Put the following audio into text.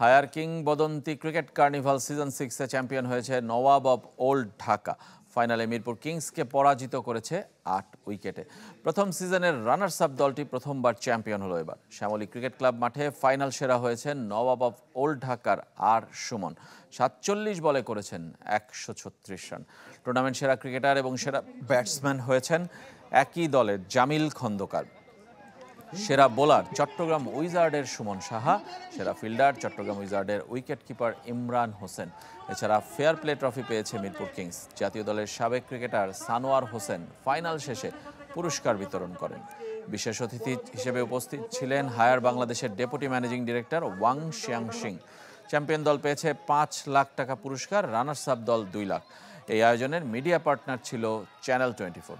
Higher কিংবদন্তি cricket carnival season 6-এ champion হয়েছে Nawab of old Dhaka. ফাইনালে মিরপুর কিংসকে পরাজিত করেছে 8 উইকেটে। প্রথম সিজনের রানার্স আপ দলটি প্রথমবার চ্যাম্পিয়ন হলো এবার। শ্যামলী ক্রিকেট ক্লাব মাঠে ফাইনাল সেরা হয়েছেন নওয়াব অব ওল্ড ঢাকার আর সুমন। 47 বলে করেছেন 136 রান। টুর্নামেন্ট সেরা ক্রিকেটার এবং সেরা ব্যাটসম্যান হয়েছেন একই দলের জামিল খন্দকার। সেরা বোলার চট্টগ্রাম উইজার্ডের সুমন সাহা, সেরা ফিল্ডার চট্টগ্রাম উইজার্ডের উইকেট কিপার ইমরান হোসেন। এছাড়া ফেয়ার প্লে ট্রফি পেয়েছে মিরপুর কিংস। জাতীয় দলের সাবেক ক্রিকেটার সানোয়ার হোসেন ফাইনাল শেষে পুরস্কার বিতরণ করেন। বিশেষ অতিথি হিসেবে উপস্থিত ছিলেন হায়ার বাংলাদেশের deputy managing director Wang Xiang Singh. Champion দল পেয়েছে 5 লাখ টাকা পুরস্কার, রানার্স আপ দল 2 লাখ। এই আয়োজনের মিডিয়া পার্টনার ছিল চ্যানেল 24।